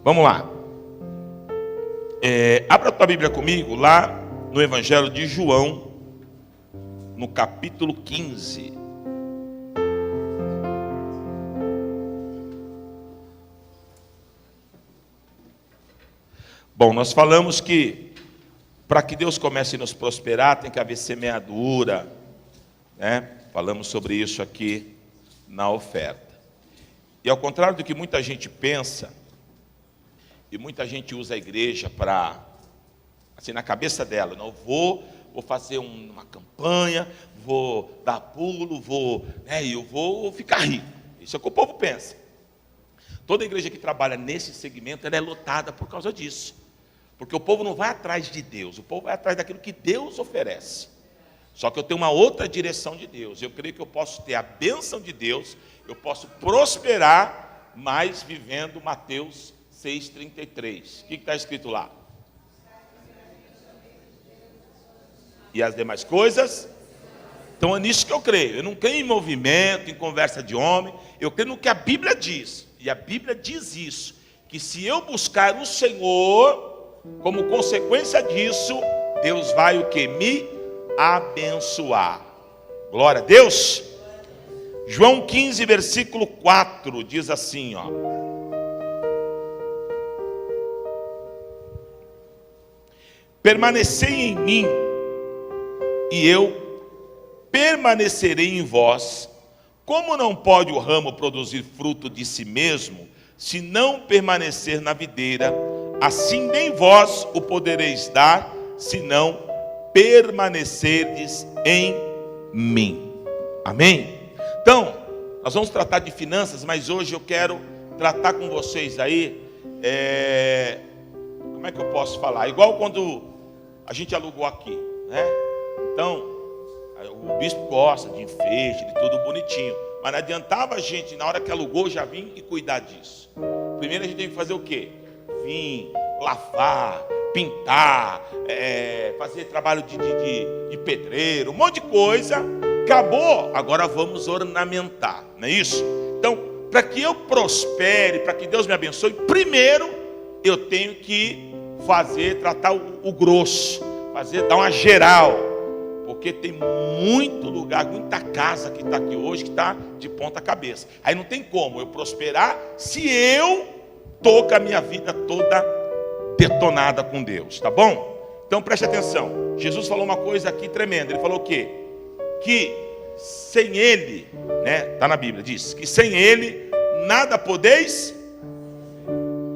Vamos lá. Abra a tua Bíblia comigo lá no Evangelho de João, no capítulo 15. Bom, nós falamos que para que Deus comece a nos prosperar tem que haver semeadura, né? Falamos sobre isso aqui na oferta. E ao contrário do que muita gente pensa, e muita gente usa a igreja para, assim, na cabeça dela, não, vou fazer uma campanha, vou dar pulo, eu vou ficar rico. Isso é o que o povo pensa. Toda igreja que trabalha nesse segmento, ela é lotada por causa disso. Porque o povo não vai atrás de Deus, o povo vai atrás daquilo que Deus oferece. Só que eu tenho uma outra direção de Deus. Eu creio que eu posso ter a bênção de Deus, eu posso prosperar, mas vivendo Mateus 6,33. O que está escrito lá? E as demais coisas? Então é nisso que eu creio. Eu não creio em movimento, em conversa de homem. Eu creio no que a Bíblia diz. E a Bíblia diz isso, que se eu buscar o Senhor, como consequência disso, Deus vai o quê? Me abençoar. Glória a Deus. João 15, versículo 4, diz assim, ó. Permanecei em mim, e eu permanecerei em vós. Como não pode o ramo produzir fruto de si mesmo, se não permanecer na videira, assim nem vós o podereis dar, se não permanecerdes em mim. Amém? Então, nós vamos tratar de finanças, mas hoje eu quero tratar com vocês aí, como é que eu posso falar? Igual quando a gente alugou aqui, né? Então, o bispo gosta de enfeite, de tudo bonitinho, mas não adiantava a gente, na hora que alugou, já vir e cuidar disso. Primeiro a gente tem que fazer o quê? Vir, lavar, pintar, fazer trabalho de pedreiro, um monte de coisa. Acabou, agora vamos ornamentar, não é isso? Então, para que eu prospere, para que Deus me abençoe, primeiro eu tenho que tratar o grosso, dar uma geral, porque tem muito lugar, muita casa que está aqui hoje, que está de ponta cabeça. Aí não tem como eu prosperar se eu estou com a minha vida toda detonada com Deus, tá bom? Então preste atenção, Jesus falou uma coisa aqui tremenda. Ele falou o quê? Que sem Ele, né, está na Bíblia, diz que sem Ele nada podeis.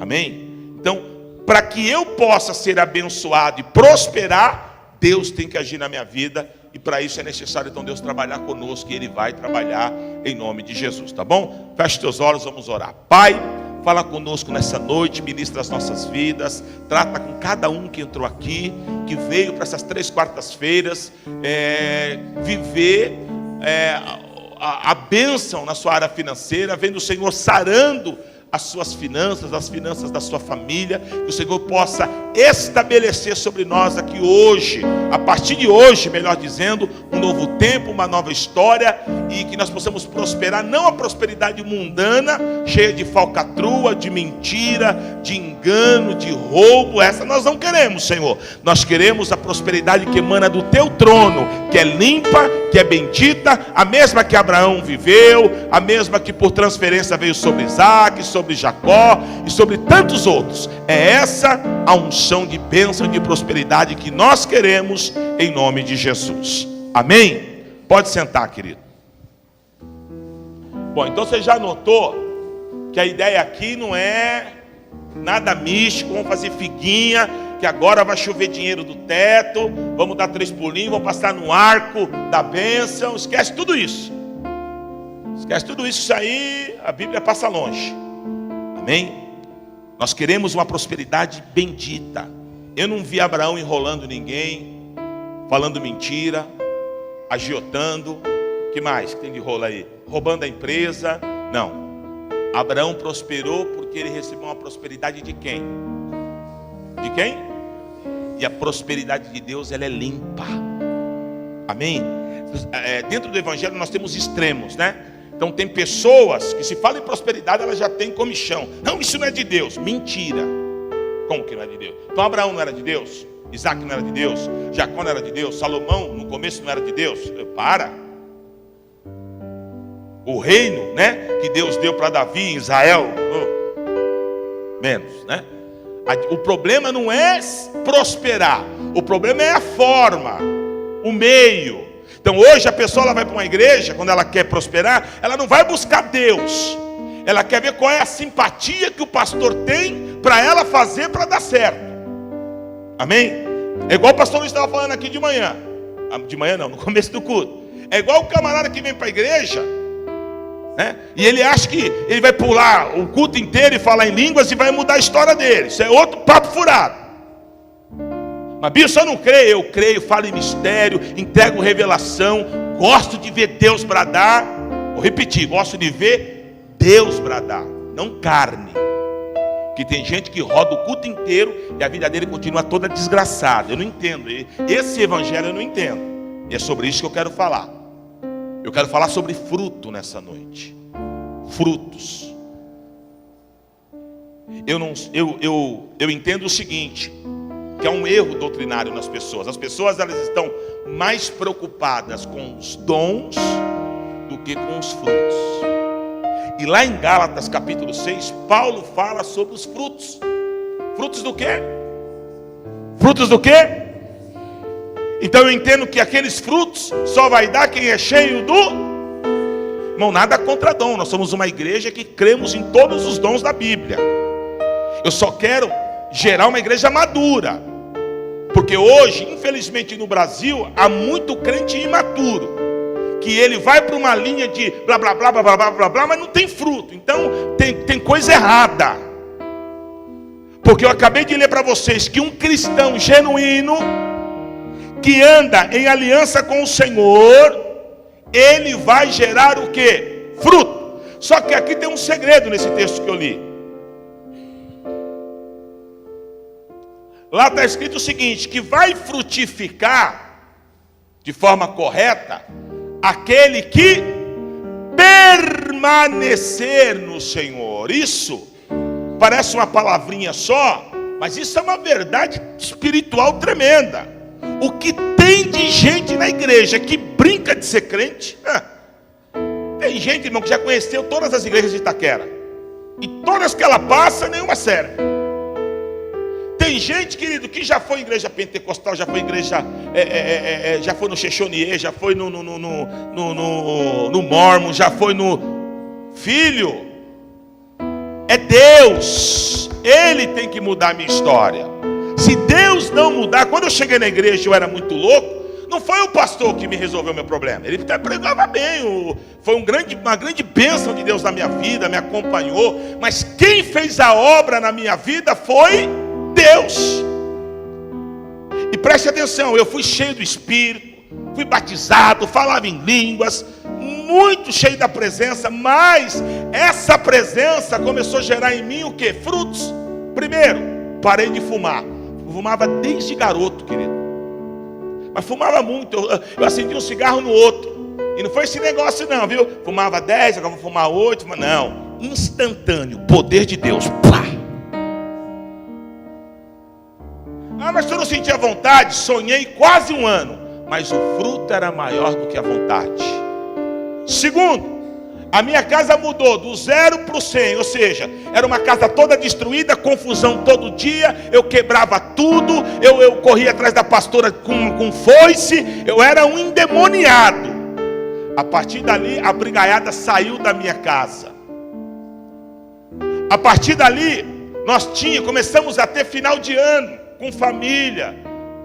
Amém? Então, para que eu possa ser abençoado e prosperar, Deus tem que agir na minha vida, e para isso é necessário então Deus trabalhar conosco, e Ele vai trabalhar em nome de Jesus, tá bom? Feche teus olhos, vamos orar. Pai, fala conosco nessa noite, ministra as nossas vidas, trata com cada um que entrou aqui, que veio para essas 3 quartas-feiras, viver a bênção na sua área financeira, vendo o Senhor sarando as suas finanças, as finanças da sua família, que o Senhor possa estabelecer sobre nós aqui hoje, a partir de hoje, melhor dizendo, um novo tempo, uma nova história, e que nós possamos prosperar, não a prosperidade mundana, cheia de falcatrua, de mentira, de engano, de roubo. Essa nós não queremos, Senhor. Nós queremos a prosperidade que emana do teu trono, que é limpa, que é bendita, a mesma que Abraão viveu, a mesma que por transferência veio sobre Isaac, sobre Jacó e sobre tantos outros. É essa a unção de bênção e de prosperidade que nós queremos, em nome de Jesus. Amém? Pode sentar, querido. Bom, então você já notou que a ideia aqui não é nada místico, vamos fazer figuinha, que agora vai chover dinheiro do teto, vamos dar 3 pulinhos, vamos passar no arco da bênção. Esquece tudo isso. Esquece tudo isso, isso aí a Bíblia passa longe. Amém? Nós queremos uma prosperidade bendita. Eu não vi Abraão enrolando ninguém, falando mentira, agiotando. Que mais que tem de rolo aí? Roubando a empresa. Não. Abraão prosperou porque ele recebeu uma prosperidade de quem? De quem? E a prosperidade de Deus, ela é limpa. Amém? Dentro do Evangelho nós temos extremos, né? Então tem pessoas que se fala em prosperidade, elas já têm comichão. Não, isso não é de Deus. Mentira. Como que não é de Deus? Então Abraão não era de Deus? Isaac não era de Deus? Jacó não era de Deus? Salomão no começo não era de Deus? Para. O reino, né, que Deus deu para Davi em Israel, menos, né? O problema não é prosperar. O problema é a forma, o meio. Então hoje a pessoa ela vai para uma igreja, quando ela quer prosperar, ela não vai buscar Deus. Ela quer ver qual é a simpatia que o pastor tem para ela fazer para dar certo. Amém? É igual o pastor Luiz estava falando aqui de manhã. De manhã não, no começo do culto. É igual o camarada que vem para a igreja, né? E ele acha que ele vai pular o culto inteiro e falar em línguas e vai mudar a história dele. Isso é outro papo furado. Mas Bispo, eu não creio. Eu creio, falo em mistério, entrego revelação, gosto de ver Deus bradar. Vou repetir, gosto de ver Deus bradar, não carne. Que tem gente que roda o culto inteiro e a vida dele continua toda desgraçada. Eu não entendo. Esse evangelho eu não entendo. E é sobre isso que eu quero falar. Eu quero falar sobre fruto nessa noite. Frutos. Eu entendo o seguinte, que é um erro doutrinário nas pessoas. As pessoas elas estão mais preocupadas com os dons do que com os frutos. E lá em Gálatas capítulo 6, Paulo fala sobre os frutos. Frutos do quê? Frutos do quê? Então eu entendo que aqueles frutos só vai dar quem é cheio do... Não, nada contra dom. Nós somos uma igreja que cremos em todos os dons da Bíblia. Eu só quero gerar uma igreja madura. Porque hoje, infelizmente no Brasil, há muito crente imaturo. Que ele vai para uma linha de blá blá blá blá blá blá blá, mas não tem fruto. Então tem coisa errada. Porque eu acabei de ler para vocês que um cristão genuíno, que anda em aliança com o Senhor, ele vai gerar o quê? Fruto. Só que aqui tem um segredo nesse texto que eu li. Lá está escrito o seguinte, que vai frutificar de forma correta aquele que permanecer no Senhor. Isso parece uma palavrinha só, mas isso é uma verdade espiritual tremenda. O que tem de gente na igreja que brinca de ser crente? Tem gente, irmão, que já conheceu todas as igrejas de Itaquera. E todas que ela passa, nenhuma serve. Tem gente, querido, que já foi em igreja pentecostal, já foi em igreja, já foi no Chechonier, já foi no Mormon, já foi no... Filho, é Deus. Ele tem que mudar a minha história. Se Deus não mudar, quando eu cheguei na igreja eu era muito louco, não foi o pastor que me resolveu o meu problema. Ele até pregava bem, foi uma grande bênção de Deus na minha vida, me acompanhou. Mas quem fez a obra na minha vida foi Deus. E preste atenção, eu fui cheio do Espírito, fui batizado, falava em línguas, muito cheio da presença. Mas essa presença começou a gerar em mim o quê? Frutos. Primeiro, parei de fumar. Fumava desde garoto, querido. Mas fumava muito. Eu acendia um cigarro no outro. E não foi esse negócio não, viu? Fumava 10, agora vou fumar 8. Não, instantâneo. Poder de Deus. Pá! Ah, mas tu não sentia vontade? Sonhei quase um ano. Mas o fruto era maior do que a vontade. Segundo, a minha casa mudou do 0 para o 100, ou seja, era uma casa toda destruída, confusão todo dia, eu quebrava tudo, eu corria atrás da pastora com foice, eu era um endemoniado. A partir dali, a brigaiada saiu da minha casa. A partir dali, começamos a ter final de ano, com família,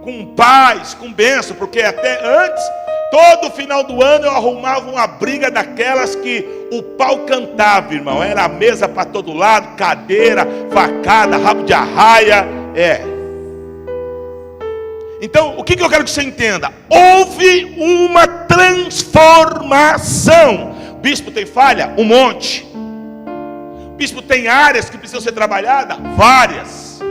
com paz, com bênção, porque até antes... Todo final do ano eu arrumava uma briga daquelas que o pau cantava, irmão. Era a mesa para todo lado, cadeira, facada, rabo de arraia. Então, o que eu quero que você entenda? Houve uma transformação. O bispo tem falha? Um monte. O bispo tem áreas que precisam ser trabalhadas? Várias.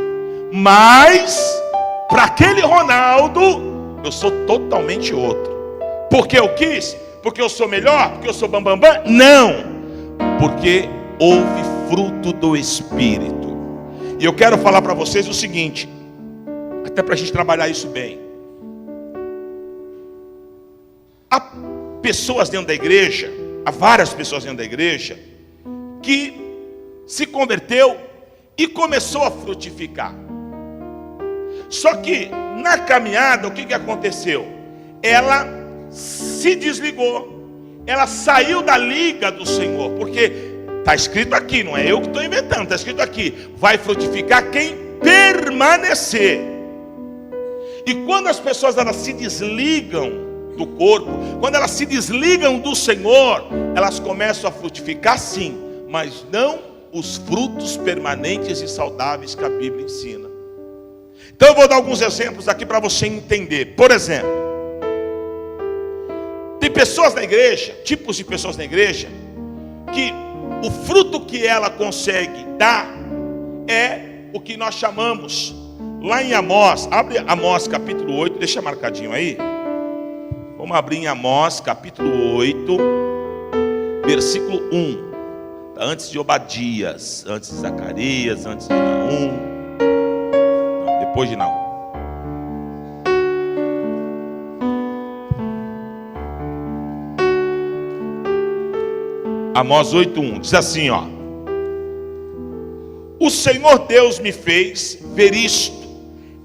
Mas, para aquele Ronaldo, eu sou totalmente outro. Porque eu quis? porque eu sou melhor, porque eu sou bambambam. Não, porque houve fruto do Espírito. E eu quero falar para vocês o seguinte, até para a gente trabalhar isso bem. Há pessoas dentro da igreja, há várias pessoas dentro da igreja, que se converteu e começou a frutificar. Só que na caminhada, o que aconteceu? Ela se desligou, ela saiu da liga do Senhor, porque está escrito aqui, não é eu que estou inventando, está escrito aqui, vai frutificar quem permanecer. E quando as pessoas elas se desligam do corpo, quando elas se desligam do Senhor, elas começam a frutificar sim, mas não os frutos permanentes e saudáveis que a Bíblia ensina. Então eu vou dar alguns exemplos aqui para você entender. Por exemplo, tem pessoas na igreja, tipos de pessoas na igreja, que o fruto que ela consegue dar é o que nós chamamos, lá em Amós, abre Amós capítulo 8, deixa marcadinho aí. Vamos abrir em Amós capítulo 8, versículo 1. Antes de Obadias, antes de Zacarias, antes de Naum. Não, depois de Naum. Amós 8:1 diz assim, ó: o Senhor Deus me fez ver isto.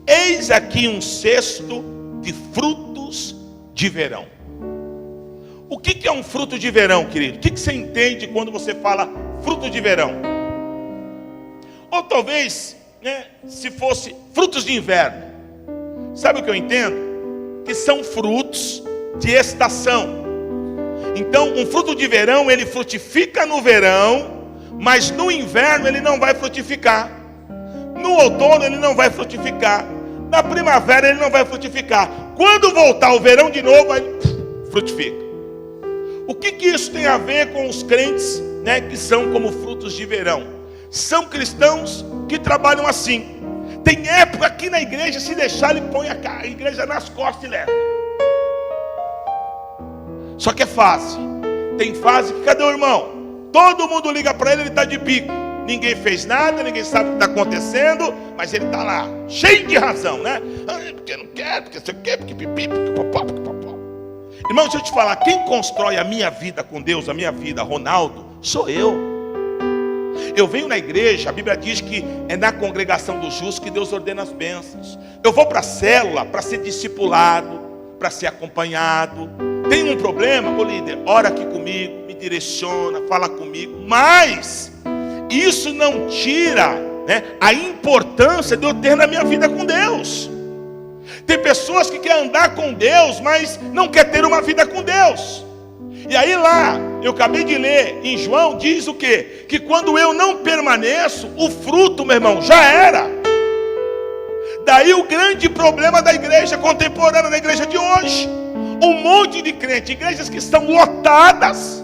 Eis aqui um cesto de frutos de verão. O que é um fruto de verão, querido? O que você entende quando você fala fruto de verão? Ou talvez, né, se fosse frutos de inverno. Sabe o que eu entendo? Que são frutos de estação. Então, um fruto de verão, ele frutifica no verão, mas no inverno ele não vai frutificar. No outono ele não vai frutificar. Na primavera ele não vai frutificar. Quando voltar o verão de novo, aí frutifica. O que isso tem a ver com os crentes, né, que são como frutos de verão? São cristãos que trabalham assim. Tem época que na igreja, se deixar, ele põe a igreja nas costas e leva. Só que é fase. Tem fase que, cadê o irmão? Todo mundo liga para ele, ele está de bico. Ninguém fez nada, ninguém sabe o que está acontecendo, mas ele está lá, cheio de razão, né? Porque não quer, porque sei o quê, porque pipi, porque popó, porque popó. Irmão, deixa eu te falar, quem constrói a minha vida com Deus, a minha vida, Ronaldo, sou eu. Eu venho na igreja, a Bíblia diz que é na congregação dos justos que Deus ordena as bênçãos. Eu vou para a célula para ser discipulado, para ser acompanhado. Tem um problema? Ô líder, ora aqui comigo, me direciona, fala comigo. Mas isso não tira, né, a importância de eu ter na minha vida com Deus. Tem pessoas que querem andar com Deus, mas não quer ter uma vida com Deus. E aí lá, eu acabei de ler em João, diz o quê? Que quando eu não permaneço, o fruto, meu irmão, já era. Daí o grande problema da igreja contemporânea, da igreja de hoje. Um monte de crentes, igrejas que estão lotadas,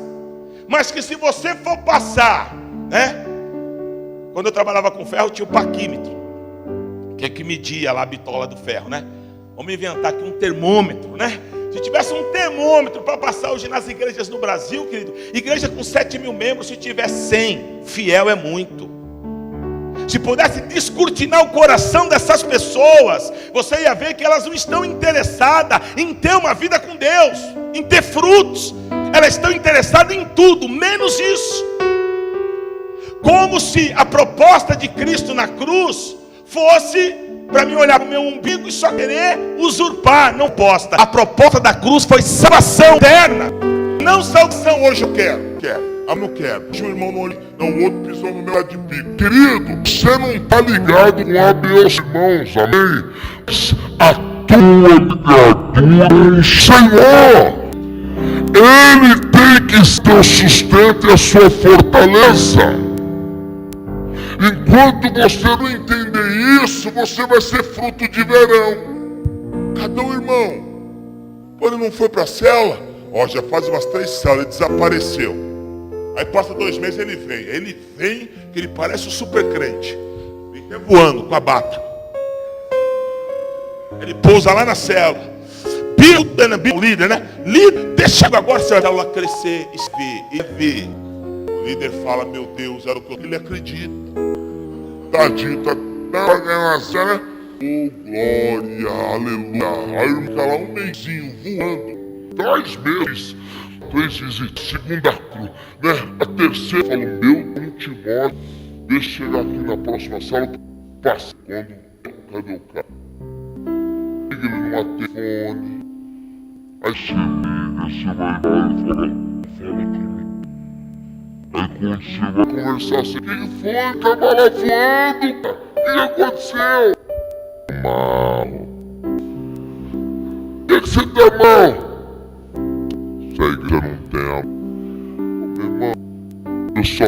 mas que se você for passar, né? Quando eu trabalhava com ferro, tinha o paquímetro, que media lá a bitola do ferro, né? Vamos inventar aqui um termômetro, né? Se tivesse um termômetro para passar hoje nas igrejas no Brasil, querido, igreja com 7.000 membros, se tiver 100, fiel é muito. Se pudesse descortinar o coração dessas pessoas, você ia ver que elas não estão interessadas em ter uma vida com Deus, em ter frutos. Elas estão interessadas em tudo, menos isso. Como se a proposta de Cristo na cruz fosse para mim olhar para o meu umbigo e só querer usurpar. Não posta. A proposta da cruz foi salvação eterna. Não salvação. Hoje eu quero. Não quero. Deixa o irmão no olho. Não, o outro pisou no meu lado de bico. Querido, você não está ligado com a meus irmãos, amém? A tua ligadura, Senhor. Ele tem que ser o sustento e a sua fortaleza. Enquanto você não entender isso, você vai ser fruto de verão. Cadê o irmão? Pô, ele não foi para a cela? Ó, já faz umas 3 células, ele desapareceu. Aí passa 2 meses, ele vem, que ele parece um super crente. Vem até voando com a bata. Ele pousa lá na célula. O líder, né? Líder, deixa agora você vai dar ela crescer, e ver. O líder fala, meu Deus, era o que ele acredita. Tadinho, tá na cena. Oh, glória, aleluia. Aí eu fica lá um mêsinho voando. 2 meses. 3 visitas, segunda cruz, né? A terceira, falo, meu Timóteo, deixa eu chegar aqui na próxima sala, passa. Cadê o cara? Liga ele numa telefone. Aí você liga, você vai lá e fala comigo. Aí quando você vai conversar assim, o que foi? Tava lá voando, cara. O que aconteceu? Mal. Por que você tá mal? Se a igreja não tem amor, meu irmão, eu só